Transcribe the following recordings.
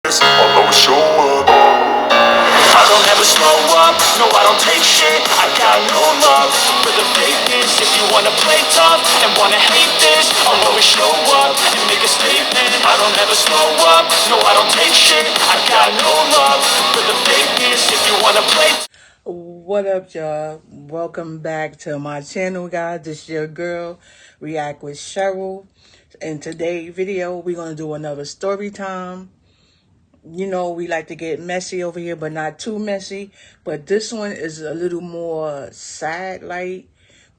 I'll always show up. I don't ever slow up, no I don't take shit. I got no love for the fakeness. If you wanna play tough and wanna hate this, I'll always show up and make a statement. I don't ever slow up, no I don't take shit. I got no love for the fakeness. If you wanna play. What up, y'all? Welcome back to my channel, guys. This is your girl, React with Cheryl. In today's video, we're going to do another story time. You know, we like to get messy over here, but not too messy. But this one is a little more sad, like.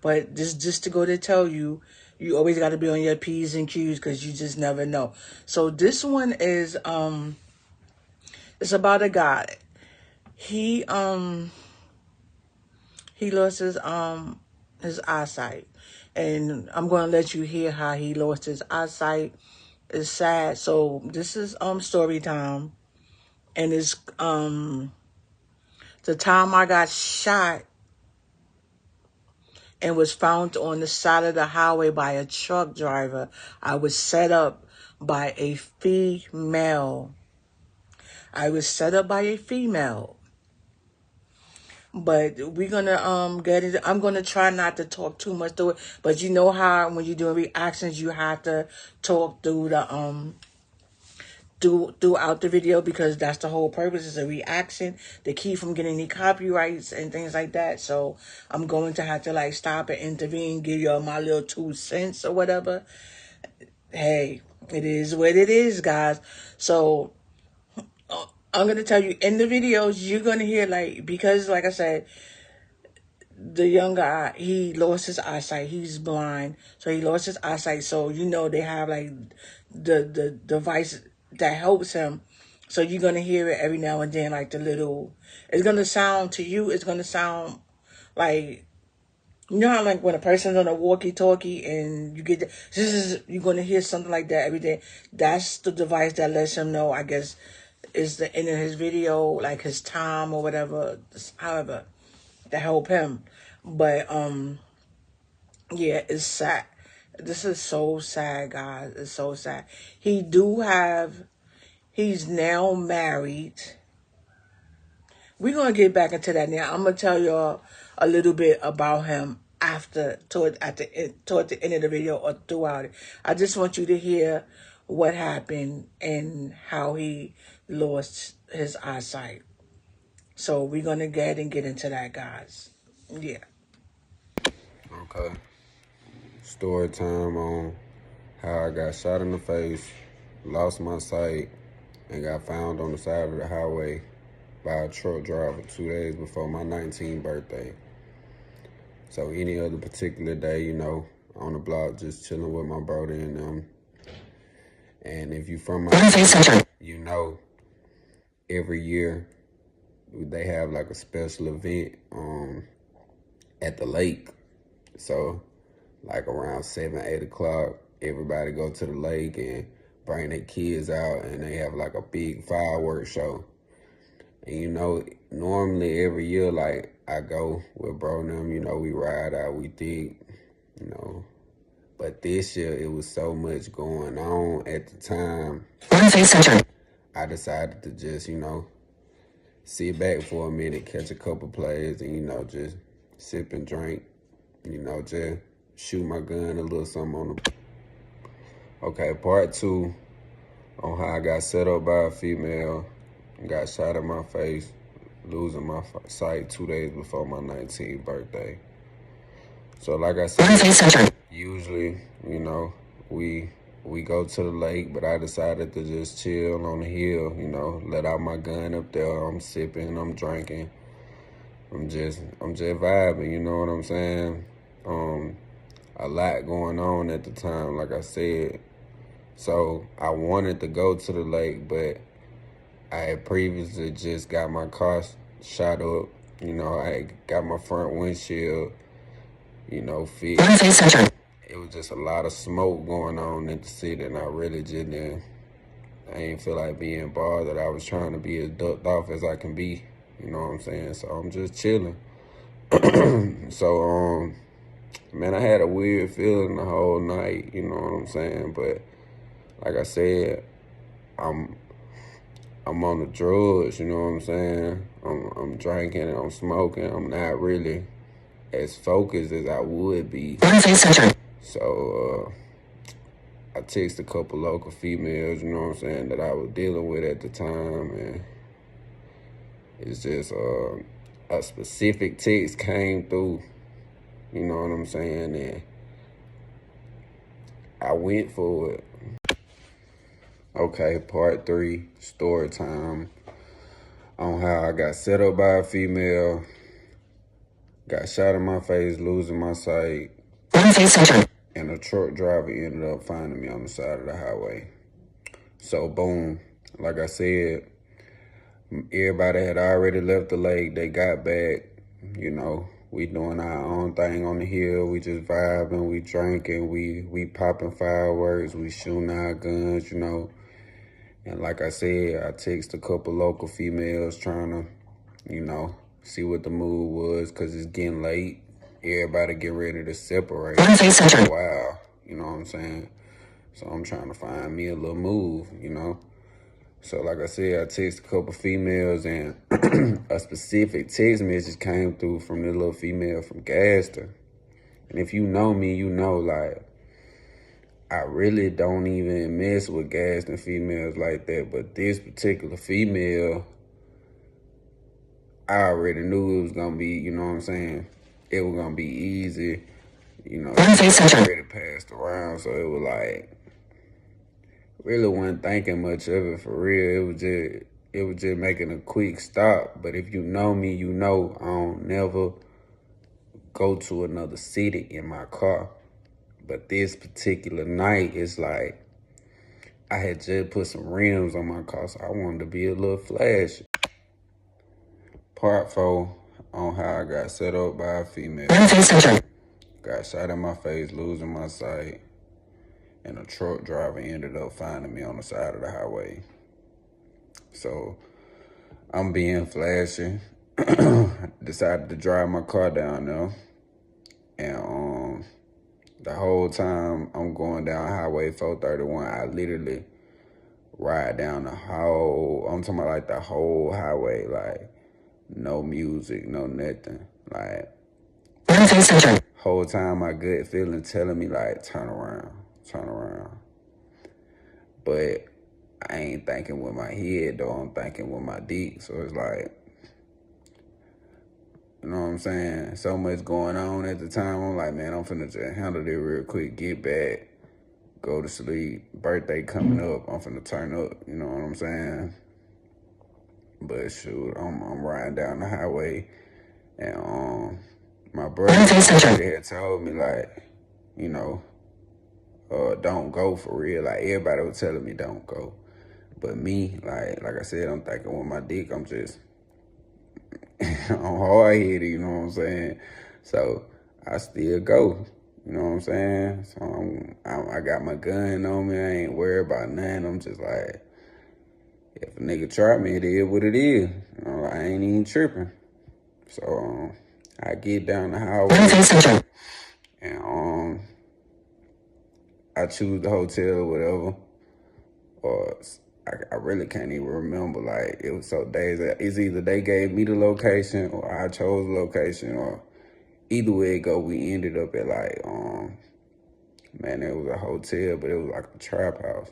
But just to go to tell you, you always got to be on your P's and Q's because you just never know. So this one is, it's about a guy. He lost his eyesight, and I'm gonna let you hear how he lost his eyesight. It's sad. So this is story time, and it's the time I got shot and was found on the side of the highway by a truck driver. I was set up by a female. But we're gonna get it. I'm gonna try not to talk too much through it. But you know how when you're doing reactions, you have to talk through the throughout the video, because that's the whole purpose, is a reaction to keep from getting any copyrights and things like that. So I'm going to have to like stop and intervene, give y'all my little 2 cents or whatever. Hey, it is what it is, guys. So I'm going to tell you, in the videos, you're going to hear, like, because, like I said, the young guy, he lost his eyesight. He's blind. So he lost his eyesight. So, you know, they have, like, the device that helps him. So you're going to hear it every now and then, like, the little, it's going to sound to you, it's going to sound like, you know how, like, when a person's on a walkie-talkie and you get, you're going to hear something like that every day. That's the device that lets him know, I guess, is the end of his video, like his time or whatever, however, to help him. But yeah, it's sad. This is so sad, guys. It's so sad. He's now married. We're gonna get back into that now. I'm gonna tell y'all a little bit about him toward the end of the video or throughout it. I just want you to hear what happened and how he lost his eyesight. So we're gonna go ahead and get into that, guys. Yeah. Okay. Story time on how I got shot in the face, lost my sight, and got found on the side of the highway by a truck driver 2 days before my 19th birthday. So any other particular day, you know, on the block, just chilling with my brother and them. And if you from my, you know, every year they have like a special event at the lake. So like around 7, 8 o'clock, everybody go to the lake and bring their kids out, and they have like a big fireworks show. And you know, normally every year, like I go with bro and them, you know, we ride out, we dig, you know. But this year, it was so much going on at the time. I decided to just, you know, sit back for a minute, catch a couple plays, and, you know, just sip and drink, you know, just shoot my gun, a little something on the... Okay, part 2 on how I got set up by a female, got shot in my face, losing my sight 2 days before my 19th birthday. So like I said, usually, you know, we go to the lake, but I decided to just chill on the hill, you know, let out my gun up there. I'm sipping, I'm drinking. I'm just vibing, you know what I'm saying? A lot going on at the time, like I said. So I wanted to go to the lake, but I had previously just got my car shot up. You know, I got my front windshield, you know, fixed. It was just a lot of smoke going on in the city, and I really just didn't, I didn't feel like being bothered. I was trying to be as ducked off as I can be, you know what I'm saying? So I'm just chilling. So, man, I had a weird feeling the whole night, you know what I'm saying? But like I said, I'm I'm on the drugs, you know what I'm saying? I'm drinking, I'm smoking, I'm not really as focused as I would be. So I text a couple local females, you know what I'm saying, that I was dealing with at the time, and it's just a specific text came through, you know what I'm saying, and I went for it. Okay, part 3, story time on how I got set up by a female, got shot in my face, losing my sight, and a truck driver ended up finding me on the side of the highway. So boom, like I said, everybody had already left the lake. They got back, you know. We doing our own thing on the hill. We just vibing, we drinking, we popping fireworks, we shooting our guns, you know. And like I said, I text a couple local females trying to, you know, see what the mood was, because it's getting late. Everybody get ready to separate. Wow, you know what I'm saying? So I'm trying to find me a little move, you know? So like I said, I text a couple females, and a specific text message came through from the little female from Gadsden. And if you know me, you know, like, I really don't even mess with Gadsden females like that. But this particular female, I already knew it was going to be, you know what I'm saying? It was going to be easy. You know, she already passed around, so it was like, really wasn't thinking much of it for real. It was just making a quick stop. But if you know me, you know I don't never go to another city in my car. But this particular night, it's like I had just put some rims on my car, so I wanted to be a little flashy. Part 4 on how I got set up by a female. Got shot in my face, losing my sight, and a truck driver ended up finding me on the side of the highway. So I'm being flashy. Decided to drive my car down there, and the whole time I'm going down Highway 431, I literally ride down the whole, I'm talking about like the whole highway, like no music, no nothing. Like, whole time my gut feeling telling me like, turn around. But I ain't thinking with my head though, I'm thinking with my dick. So it's like, you know what I'm saying? So much going on at the time. I'm like, man, I'm finna just handle it real quick, get back, go to sleep. Birthday coming up, I'm finna turn up, you know what I'm saying? But shoot, I'm riding down the highway, and my brother had told me, like, you know, don't go for real. Like, everybody was telling me don't go. But me, like I said, I'm thinking with my dick, I'm just, I'm hard-headed, you know what I'm saying? So I still go, you know what I'm saying? So I got my gun on me, I ain't worried about nothing. I'm just like, if a nigga try me, it is what it is. You know, I ain't even tripping. So I get down the highway, and I choose the hotel or whatever. Or I really can't even remember. Like, it was so days that it's either they gave me the location or I chose the location, or either way it go, we ended up at like, man, it was a hotel, but it was like a trap house.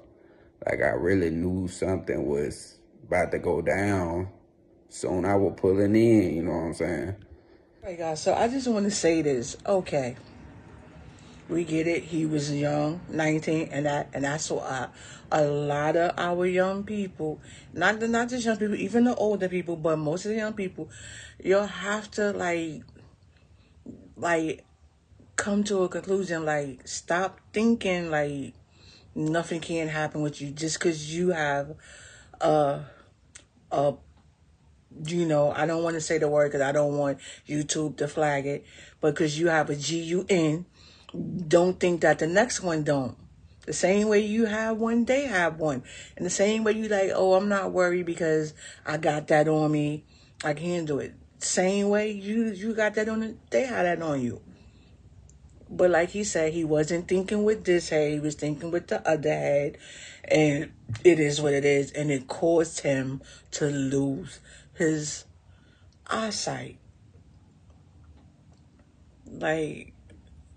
Like, I really knew something was about to go down soon. I was pulling in, you know what I'm saying? All right, guys, so I just want to say this. Okay, we get it. He was young, 19, and that's what a lot of our young people, not just young people, even the older people, but most of the young people, you'll have to like come to a conclusion. Like, stop thinking like nothing can happen with you just because you have you know, I don't want to say the word because I don't want YouTube to flag it, but because you have a GUN, don't think that the next one don't. The same way you have one, they have one. And the same way you like, oh, I'm not worried because I got that on me, I can handle it. Same way you got that on it, they have that on you. But like he said, he wasn't thinking with this head, he was thinking with the other head. And it is what it is. And it caused him to lose his eyesight. Like,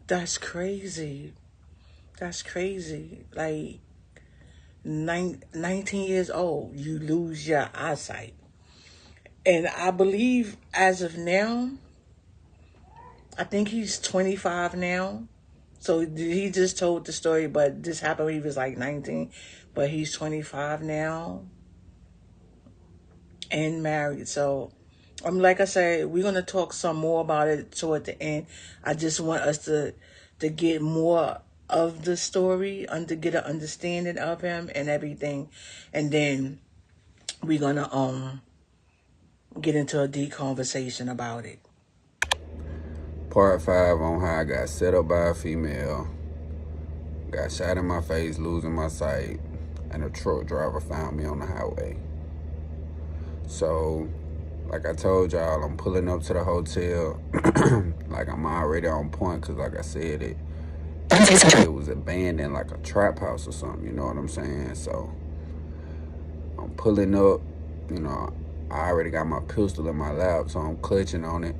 that's crazy. That's crazy. Like, 19 years old, you lose your eyesight. And I believe as of now, I think he's 25 now. So he just told the story, but this happened when he was like 19. But he's 25 now and married. So, like I said, we're going to talk some more about it toward the end. I just want us to get more of the story and to get an understanding of him and everything. And then we're going to get into a deep conversation about it. Part 5 on how I got set up by a female, got shot in my face, losing my sight, and a truck driver found me on the highway. So, like I told y'all, I'm pulling up to the hotel. Like, I'm already on point, because like I said, it was abandoned like a trap house or something, you know what I'm saying? So, I'm pulling up, you know, I already got my pistol in my lap, so I'm clutching on it.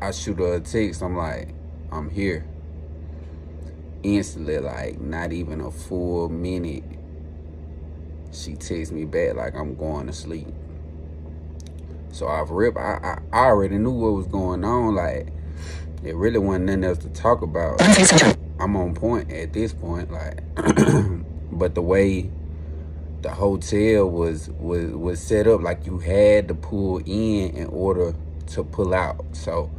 I shoot her a text, I'm like, I'm here. Instantly, like, not even a full minute, she texts me back like I'm going to sleep. So I already knew what was going on. Like, it really wasn't nothing else to talk about. I'm on point at this point, like, but the way the hotel was set up, like, you had to pull in order to pull out. So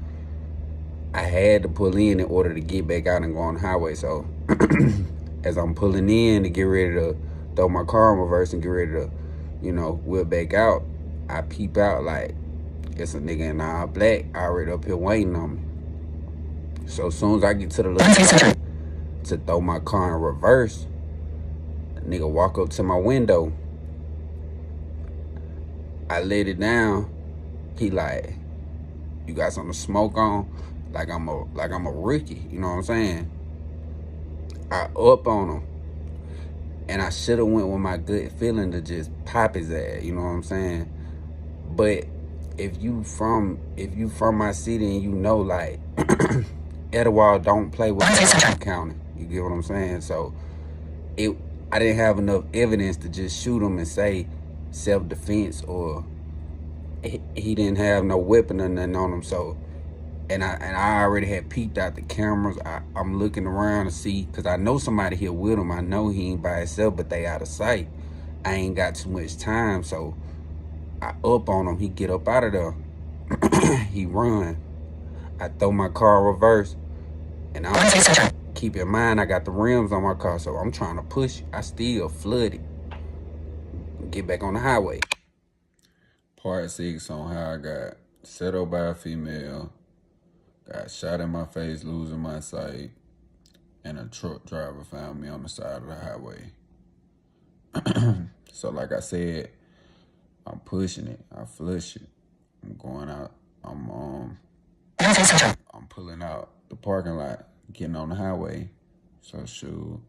I had to pull in order to get back out and go on the highway. So as I'm pulling in to get ready to throw my car in reverse and get ready to, you know, whip back out, I peep out like it's a nigga in all black already up here waiting on me. So as soon as I get to the little spot to throw my car in reverse, the nigga walk up to my window. I let it down. He like, you got something to smoke on? Like I'm a rookie, you know what I'm saying? I up on him. And I should have went with my good feeling to just pop his ass, you know what I'm saying? But if you from my city and you know, like, Etowah don't play with County, you get what I'm saying? So I didn't have enough evidence to just shoot him and say self-defense, or he didn't have no weapon or nothing on him. So, and I already had peeked out the cameras. I'm looking around to see, because I know somebody here with him. I know he ain't by himself, but they out of sight. I ain't got too much time, so I up on him. He get up out of there. He run. I throw my car reverse, and keep in mind, I got the rims on my car, so I'm trying to push. I still flooded. Get back on the highway. Part 6 on how I got set up by a female, got shot in my face, losing my sight, and a truck driver found me on the side of the highway. So like I said, I'm pushing it. I flush it. I'm going out. I'm pulling out the parking lot, getting on the highway. So shoot,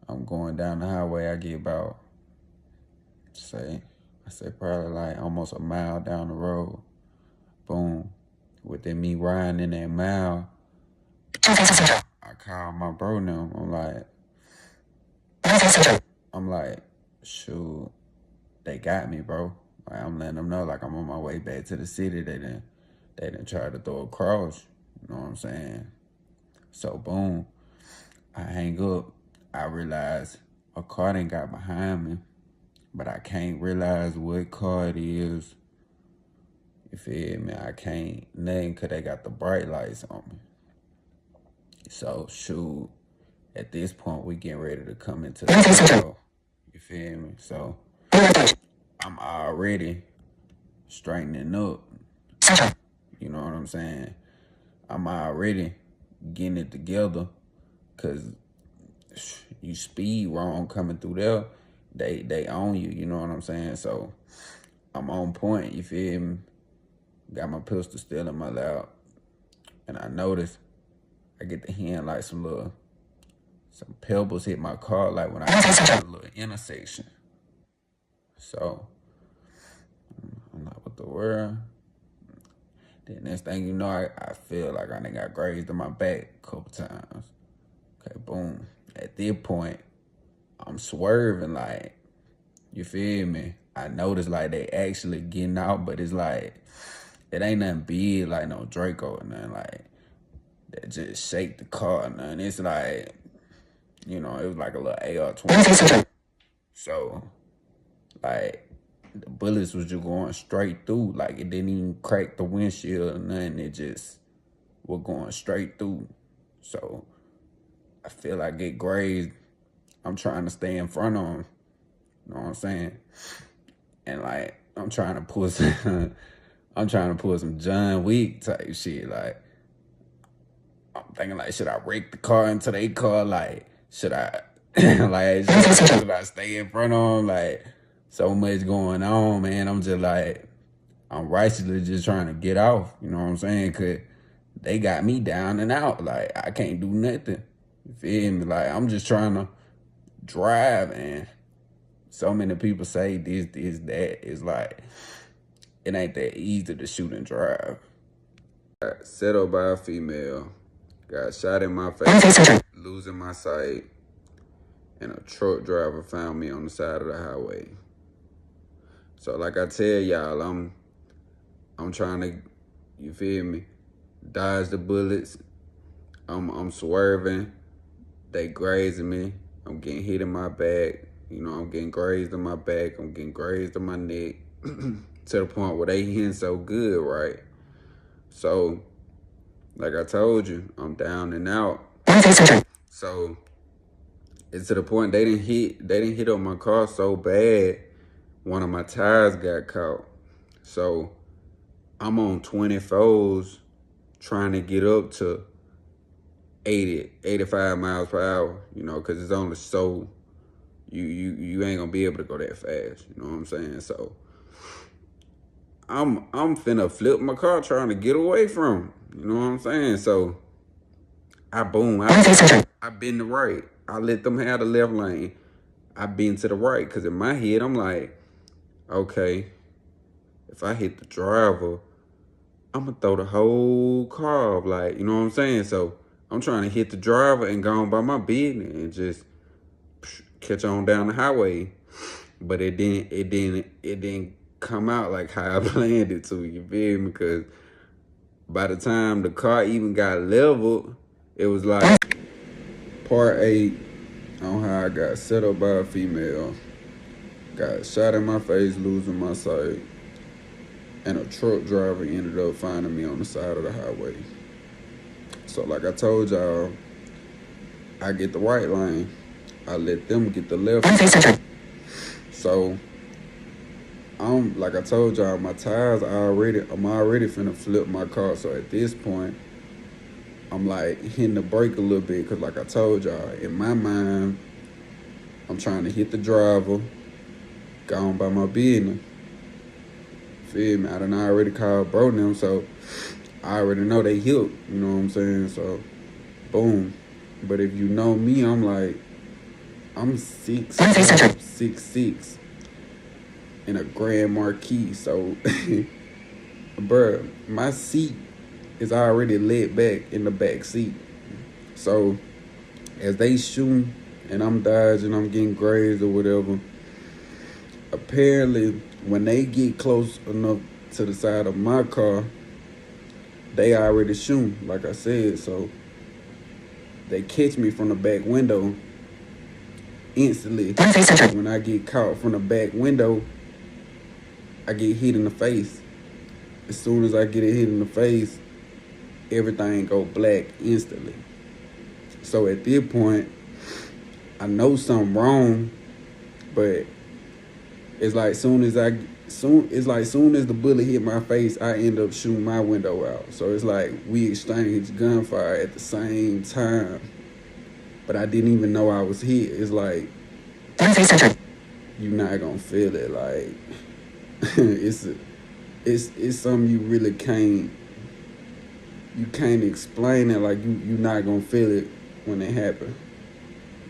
I'm going down the highway. I get about, I say probably like almost a mile down the road. Boom. Within me riding in that mile, I call my bro now. I'm like, shoot, they got me, bro. Like, I'm letting them know, like, I'm on my way back to the city. They didn't try to throw a cross. You know what I'm saying? So boom, I hang up. I realize a car done got behind me, but I can't realize what car it is. You feel me? I can't nothing, because they got the bright lights on me. So shoot, at this point, we getting ready to come into the window. You feel me? So I'm already straightening up. You know what I'm saying? I'm already getting it together, because you speed wrong coming through there, they own you, you know what I'm saying? So I'm on point, you feel me? Got my pistol still in my lap, and I noticed I get to hearing like some pebbles hit my car, like when I hit a little intersection. So I'm like, what the world? Then next thing you know, I feel like I done got grazed in my back a couple times. Okay, boom. At this point, I'm swerving, like, you feel me? I notice like they actually getting out, but it's like, it ain't nothing big like no Draco or nothing like that just shake the car or nothing. It's like, you know, it was like a little AR-20. So, like, the bullets was just going straight through. Like, it didn't even crack the windshield or nothing. It just was going straight through. So, I feel like I get grazed. I'm trying to stay in front of them. You know what I'm saying? And, like, I'm trying to pull some John Wick type shit. Like, I'm thinking, like, should I wreck the car into their car? Like, should I, should I stay in front of them? Like, so much going on, man. I'm just like, I'm righteously just trying to get off. You know what I'm saying? Because they got me down and out. Like, I can't do nothing. You feel me? Like, I'm just trying to drive, and so many people say this, that. It's like, it ain't that easy to shoot and drive. Got set up by a female, got shot in my face, losing my sight, and a truck driver found me on the side of the highway. So like I tell y'all, I'm trying to, you feel me, dodge the bullets. I'm swerving, they grazing me. I'm getting hit in my back. You know, I'm getting grazed in my back. I'm getting grazed in my neck to the point where they hitting so good, right? So, like I told you, I'm down and out. So, it's to the point they didn't hit on my car so bad, one of my tires got caught. So, I'm on 24s trying to get up to 80, 85 miles per hour, you know, because it's only so, you ain't gonna be able to go that fast, you know what I'm saying? So, I'm finna flip my car trying to get away from him, you know what I'm saying? So, I been to right. I let them have the left lane. I been to the right, because in my head, I'm like, okay, if I hit the driver, I'm gonna throw the whole car off, like, you know what I'm saying? So, I'm trying to hit the driver and go on by my business and just catch on down the highway. But it didn't come out like how I planned it to, you feel me? Because by the time the car even got leveled, it was like part 8 on how I got set up by a female, got shot in my face, losing my sight, and a truck driver ended up finding me on the side of the highway. So like I told y'all, I get the right lane. I let them get the left lane. So like I told y'all, my tires I'm already finna flip my car. So at this point, I'm like hitting the brake a little bit, because like I told y'all, in my mind, I'm trying to hit the driver, go on by my business. Feel me? I done already called bro them, so I already know they hit, you know what I'm saying? So, boom. But if you know me, I'm like, I'm 6'6", in a Grand Marquis. So, bruh, my seat is already laid back in the back seat. So, as they shooting and I'm dodging, I'm getting grazed or whatever, apparently, when they get close enough to the side of my car, they already shooting, like I said. So, they catch me from the back window instantly. When I get caught from the back window, I get hit in the face. As soon as I get it hit in the face, everything go black instantly. So at this point, I know something wrong, but it's like soon as the bullet hit my face, I end up shooting my window out. So it's like we exchanged gunfire at the same time, but I didn't even know I was hit. It's like, you're not gonna feel it. Like, it's something you really can't you can't explain it. Like you not gonna feel it when it happen.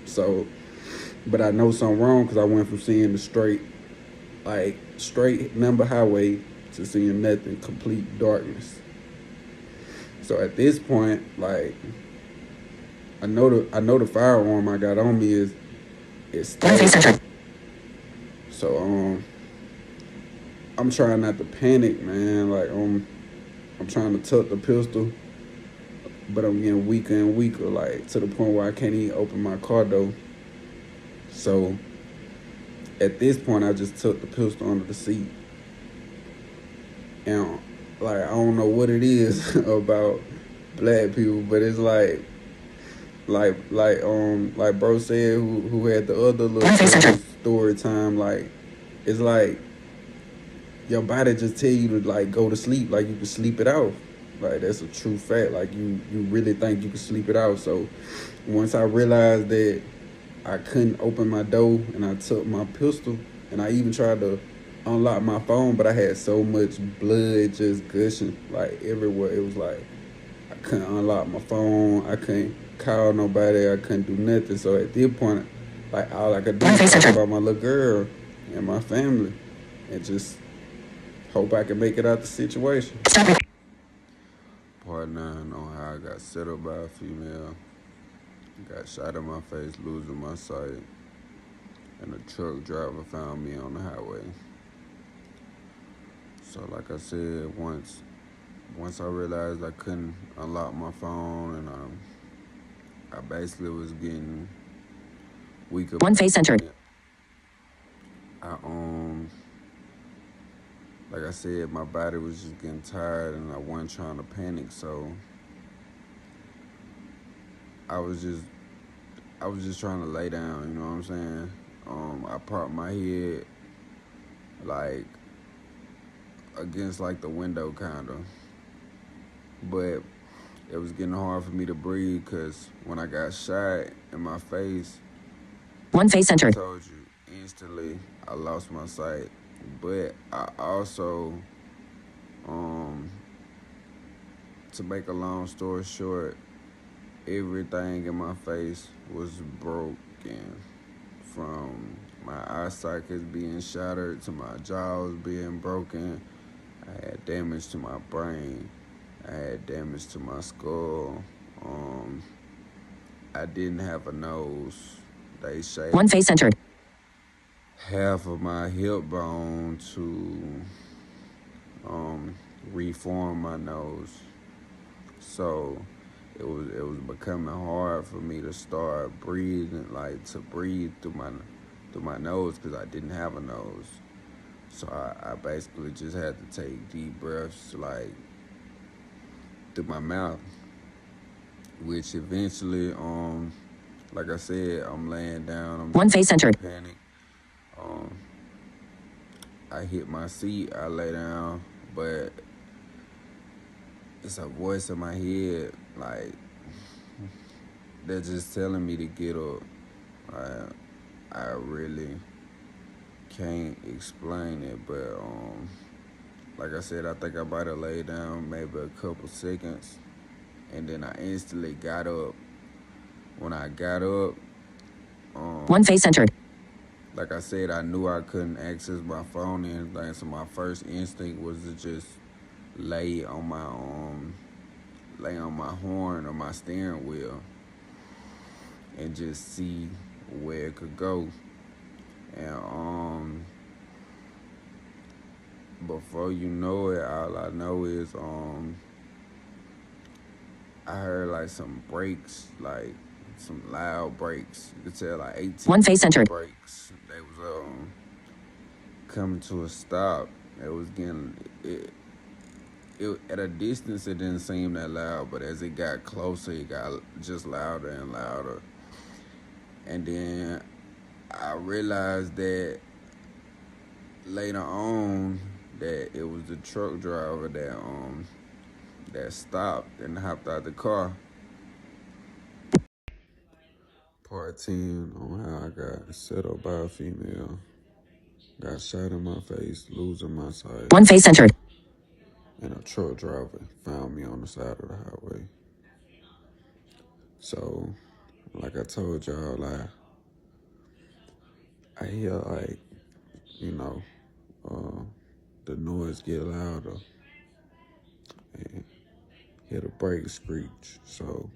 So, but I know something wrong because I went from seeing the straight number highway to seeing nothing, complete darkness. So at this point, like I know the firearm I got on me is stolen. So I'm trying not to panic, man. Like I'm trying to tuck the pistol, but I'm getting weaker and weaker, like to the point where I can't even open my car door. So at this point, I just took the pistol under the seat, and like I don't know what it is about black people, but it's like bro said, who had the other little story time. Like it's like your body just tell you to like go to sleep, like you can sleep it off. Like that's a true fact. Like you really think you can sleep it out. So once I realized that I couldn't open my door and I took my pistol and I even tried to unlock my phone, but I had so much blood just gushing like everywhere. It was like I couldn't unlock my phone. I couldn't call nobody. I couldn't do nothing. So at this point, like all I could do was talk about my little girl and my family and just hope I can make it out the situation. Part 9 on how I got set up by a female, got shot in my face, losing my sight, and a truck driver found me on the highway. So like I said, once I realized I couldn't unlock my phone and I basically was getting weaker. One face centered. I like I said, my body was just getting tired and I wasn't trying to panic, so I was just trying to lay down, you know what I'm saying? I propped my head like against like the window kinda. But it was getting hard for me to breathe because when I got shot in my face, one face centered. I told you instantly I lost my sight. But I also, to make a long story short, everything in my face was broken. From my eye sockets being shattered to my jaws being broken. I had damage to my brain. I had damage to my skull. I didn't have a nose. They shaved one face centered. half of my hip bone to reform my nose. So it was becoming hard for me to start breathing, like to breathe through my nose because I didn't have a nose. So I basically just had to take deep breaths like through my mouth, which eventually, like I said, I'm laying down. I'm one face centered. Panic. I hit my seat. I lay down, but it's a voice in my head, like they're just telling me to get up. I really can't explain it, but like I said, I think I might have laid down maybe a couple seconds, and then I instantly got up. When I got up, one face centered. like I said, I knew I couldn't access my phone or anything, so my first instinct was to just lay on my horn or my steering wheel and just see where it could go. And before you know it, all I know is I heard like some brakes, like some loud brakes. You could tell like 18 one face centered. brakes. They was coming to a stop. It was getting it at a distance. It didn't seem that loud, but as it got closer, it got just louder and louder. And then I realized that later on that it was the truck driver that stopped and hopped out the car. Part 10 on how I got set up by a female, got shot in my face, losing my sight. One face centered. and a truck driver found me on the side of the highway. So, like I told y'all, I hear like, you know, the noise get louder and hear the brakes screech. So,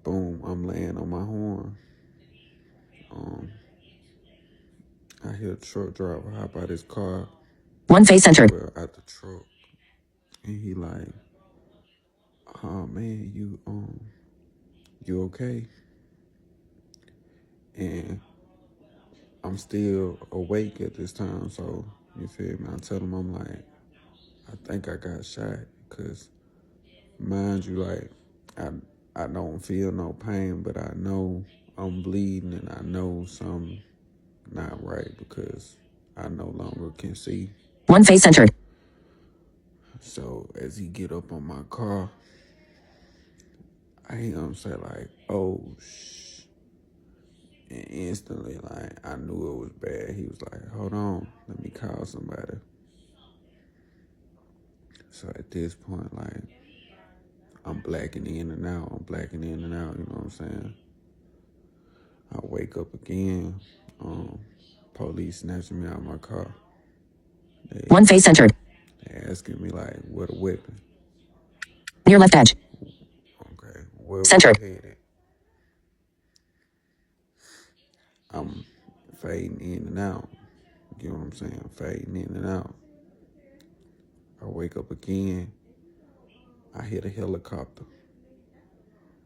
boom, I'm laying on my horn. I hear the truck driver hop out his car. One face entered. Well, out the truck, and he like, "Oh man, you okay?" And I'm still awake at this time, so you feel me? I tell him I'm like, I think I got shot, cause mind you, like, I don't feel no pain, but I know I'm bleeding, and I know something not right because I no longer can see. One face entered. So as he get up on my car, I hear him say like, "Oh shh," and instantly, like, I knew it was bad. He was like, "Hold on, let me call somebody." So at this point, like, I'm blacking in and out. You know what I'm saying? I wake up again. Police snatching me out of my car. One face entered. They asking me like, what a weapon. Near left edge. Okay, where Centered. we headed? I'm fading in and out. You know what I'm saying? Fading in and out. I wake up again. I hit a helicopter.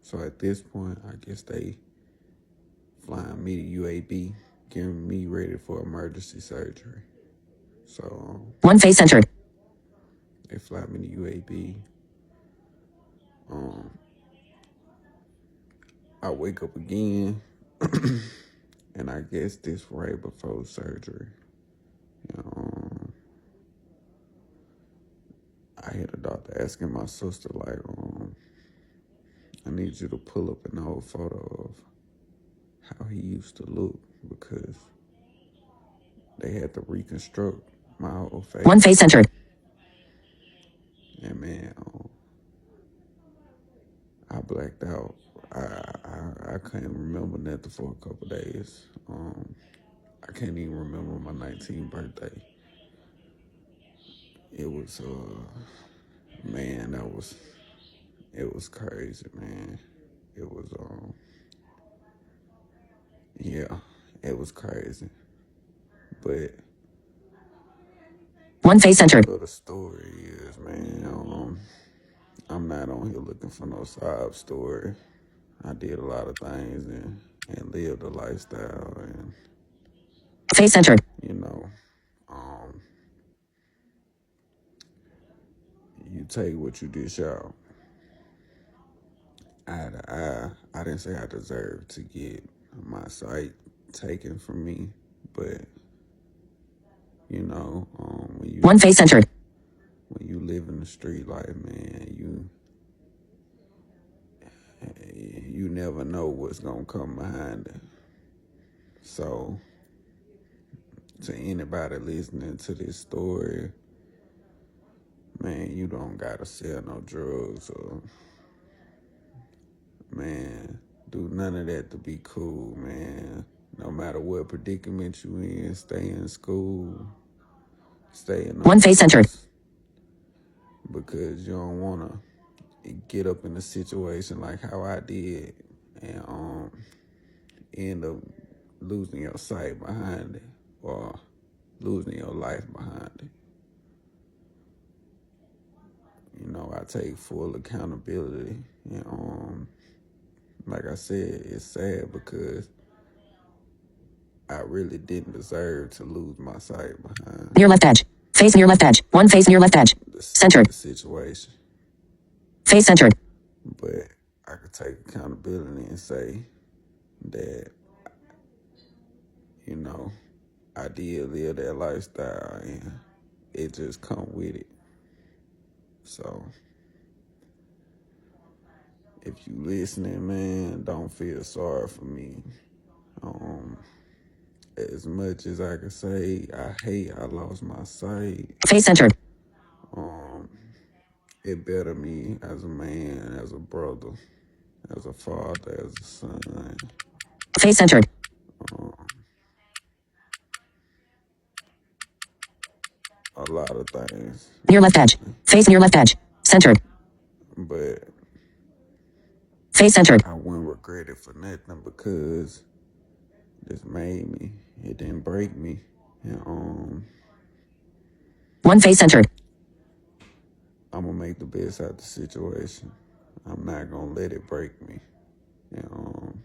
So at this point, I guess they flying me to UAB, getting me ready for emergency surgery. So One face entered. they fly me to UAB. I wake up again, and I guess this right before surgery. You know, I hear the doctor asking my sister like, I need you to pull up an old photo of how he used to look because they had to reconstruct my whole face. One face entered. And man, I blacked out. I couldn't remember nothing for a couple days. I can't even remember my 19th birthday. It was man, it was crazy, man. It was yeah, it was crazy. But One face entered. the story is, man, I'm not on here looking for no sob story. I did a lot of things and lived a lifestyle, and Face entered. you know, you take what you dish out. I didn't say I deserved to get my sight taken from me, but you know, One face entered. when you live in the street life, man, you never know what's gonna come behind it. So, to anybody listening to this story, man, you don't gotta sell no drugs or, man, do none of that to be cool, man. No matter what predicament you in, stay in school, stay in One face entered. because you don't wanna get up in a situation like how I did and end up losing your sight behind it or losing your life behind it. You know, I take full accountability. And like I said, it's sad because I really didn't deserve to lose my sight behind Near left edge. Face near left edge. One face near left edge. Centered. the situation. Face centered. But I could take accountability and say that, you know, I did live that lifestyle and it just come with it. So if you listening, man, don't feel sorry for me. As much as I can say, I hate I lost my sight. Face centered. it better me as a man, as a brother, as a father, as a son. Face centered. A lot of things. Near left edge. Face near left edge. Centered. But Face centered. I wouldn't regret it for nothing because this made me. It didn't break me. And One face centered. I'm gonna make the best out of the situation. I'm not gonna let it break me. And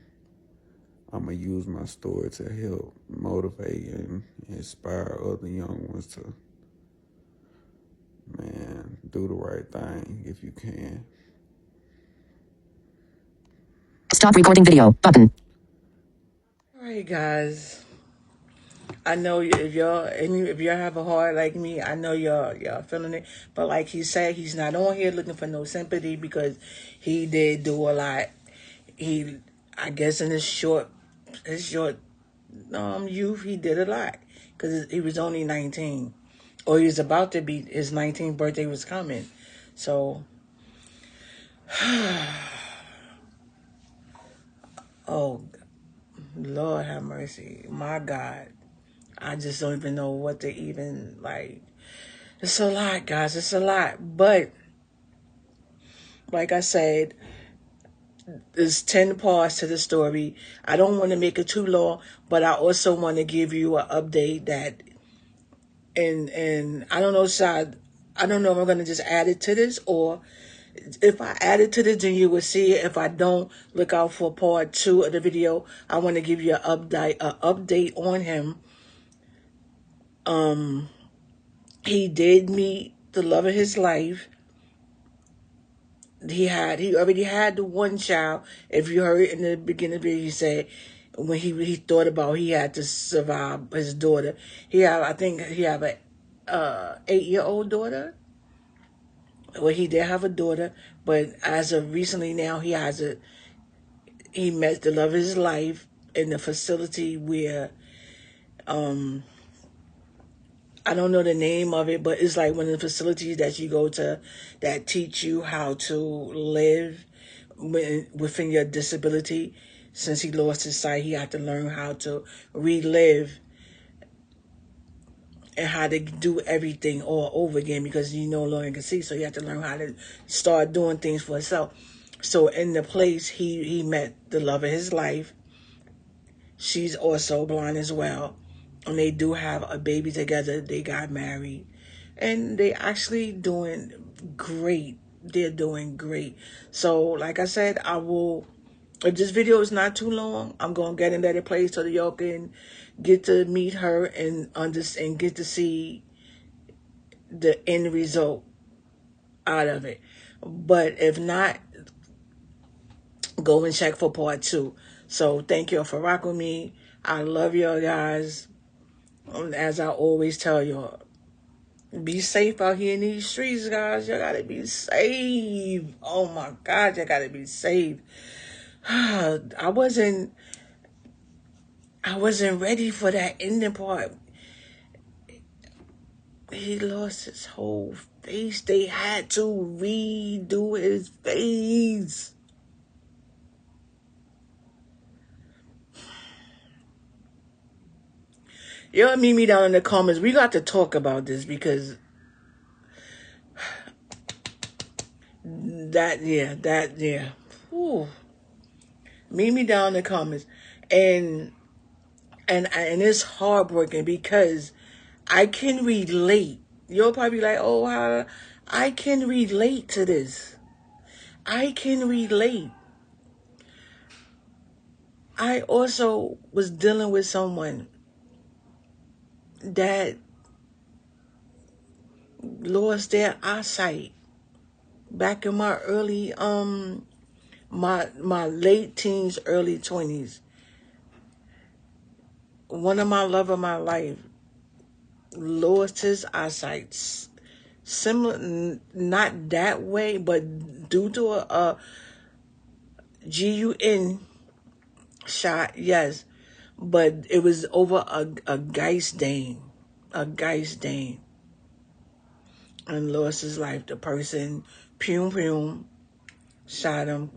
I'm gonna use my story to help motivate and inspire other young ones to, man, do the right thing if you can. Stop recording video button. All right, guys. I know if y'all have a heart like me, I know y'all feeling it. But like he said, he's not on here looking for no sympathy because he did do a lot. I guess in his short youth, he did a lot because he was only 19, or he was about to be. His 19th birthday was coming, so. Oh, Lord have mercy, my God. I just don't even know what to even, like. It's a lot, guys. It's a lot. But, like I said, there's 10 parts to the story. I don't want to make it too long, but I also want to give you an update that, and I don't know, Shad, I don't know if I'm going to just add it to this, or if I add it to this, then you will see it. If I don't, look out for part 2 of the video. I want to give you an update on him. He did meet the love of his life. He already had the one child. If you heard in the beginning of the video, he said when he thought about he had to survive his daughter. I think he have a 8-year-old daughter. Well, he did have a daughter, but as of recently now, he met the love of his life in the facility where I don't know the name of it, but it's like one of the facilities that you go to that teach you how to live within your disability. Since he lost his sight, he had to learn how to relive and how to do everything all over again because he no longer can see. So he had to learn how to start doing things for himself. So in the place, he met the love of his life. She's also blind as well. And they do have a baby together. They got married. And they actually doing great. They're doing great. So, like I said, if this video is not too long, I'm going to get and let it play so that y'all can get to meet her and get to see the end result out of it. But if not, go and check for part 2. So, thank y'all for rocking with me. I love y'all guys. As I always tell y'all, be safe out here in these streets, guys. You gotta be safe. Oh my God, you gotta be safe. I wasn't ready for that ending part. He lost his whole face. They had to redo his face. Y'all meet me down in the comments. We got to talk about this because that. Ooh. Meet me down in the comments. And it's heartbreaking because I can relate. You'll probably be like, oh, how I can relate to this. I can relate. I also was dealing with someone that lost their eyesight back in my early my late teens, early 20s. One of my love of my life lost his eyesight. Similar, not that way, but due to a GUN shot, yes. But it was over a Geist Dane. A Geist Dane. and lost his life. The person, Pum, shot him.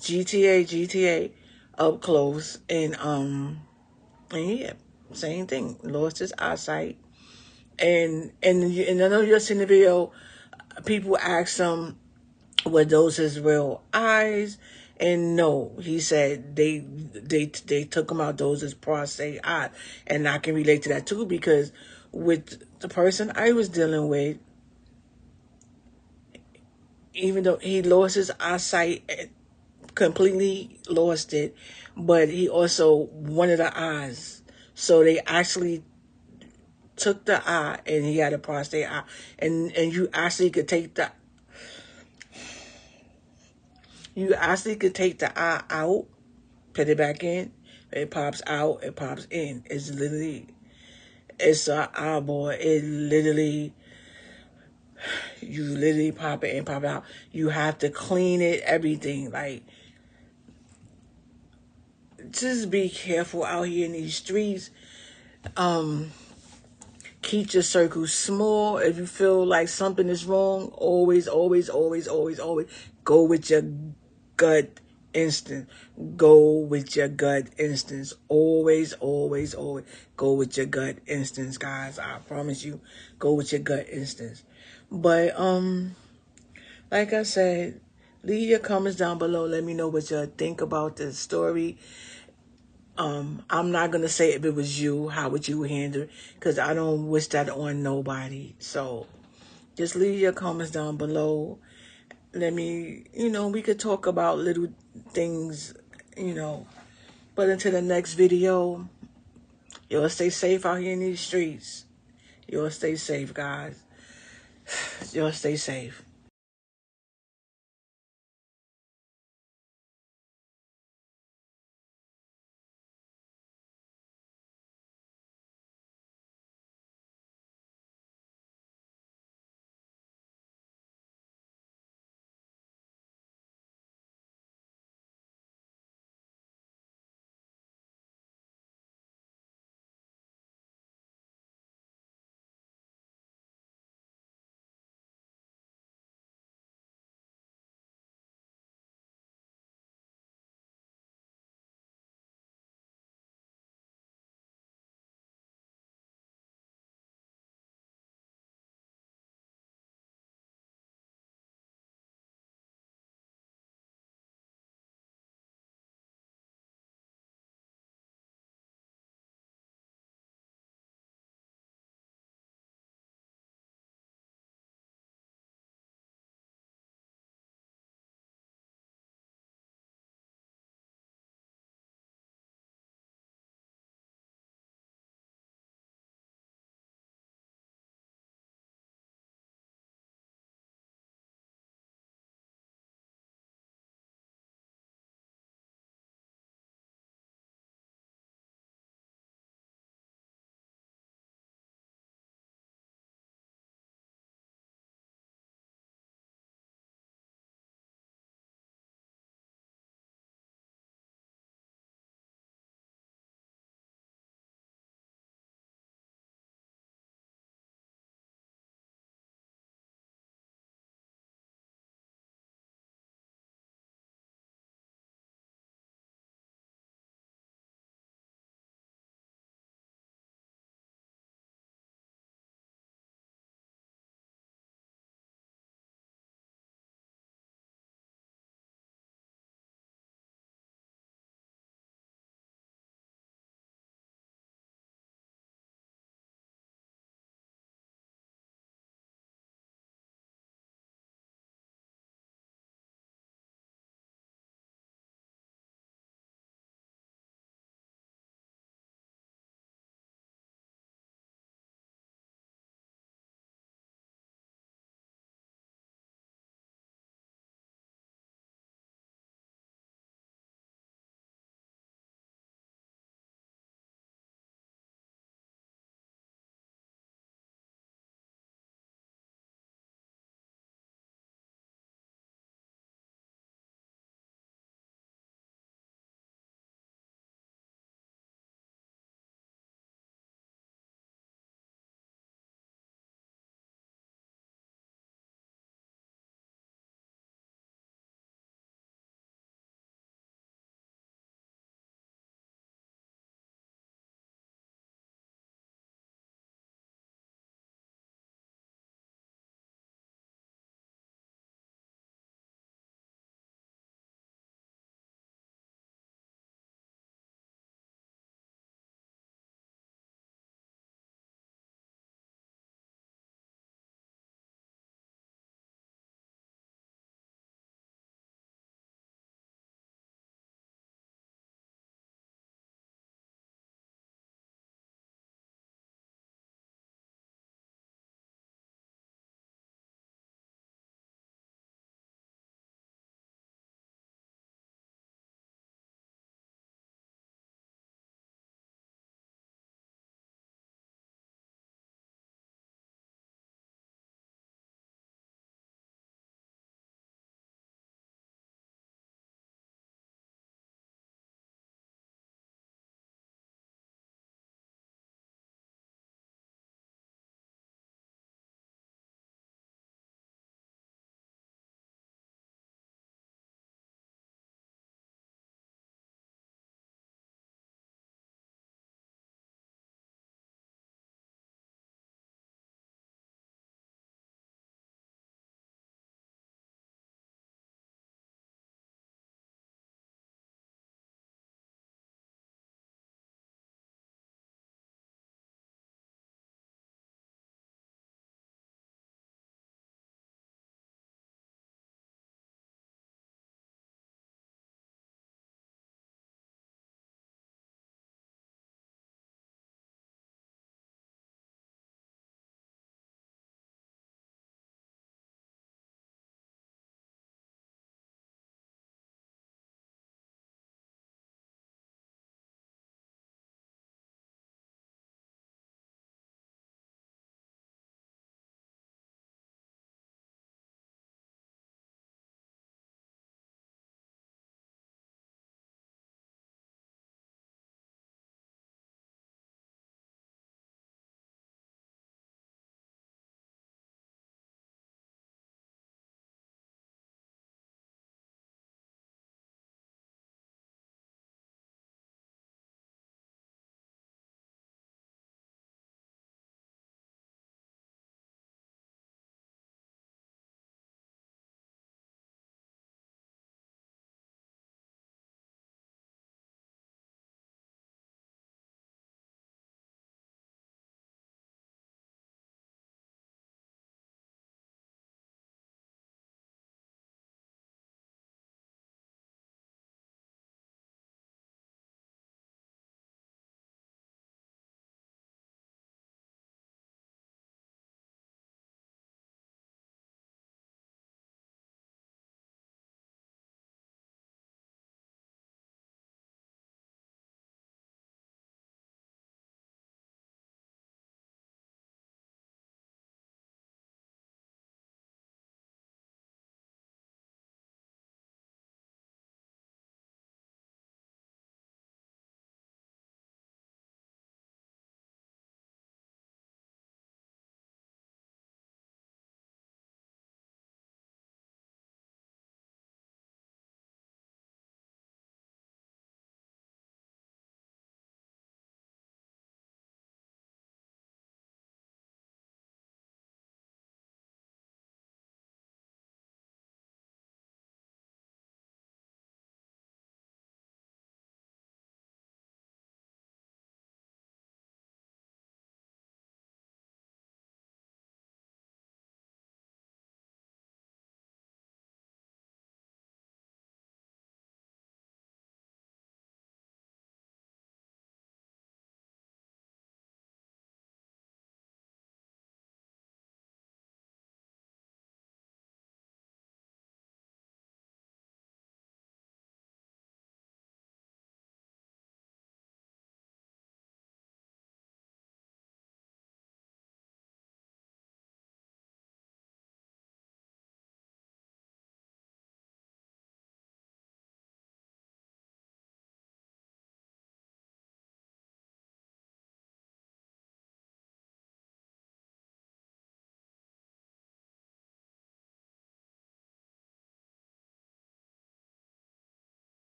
GTA, up close, and yeah, same thing. Lost his eyesight, and I know you're seeing the video. People ask him, were those his real eyes? And no, he said they took him out. Those his prostate eye, and I can relate to that too, because with the person I was dealing with, even though he lost his eyesight, completely lost it, but he also wanted the eyes. So they actually took the eye, and he had a prostate eye, and you actually could take the eye out, put it back in. It pops out, it pops in. It's an eyeball. You literally pop it and pop it out. You have to clean it, everything. Like, just be careful out here in these streets. Keep your circle small. If you feel like something is wrong, always go with your gut instinct. Go with your gut instincts. Always go with your gut instincts, guys. I promise you, go with your gut instincts. But like I said, leave your comments down below. Let me know what you think about this story. I'm not going to say if it was you, how would you handle it, because I don't wish that on nobody. So just leave your comments down below. Let me, we could talk about little things, But until the next video, y'all stay safe out here in these streets. Y'all stay safe, guys. Y'all stay safe.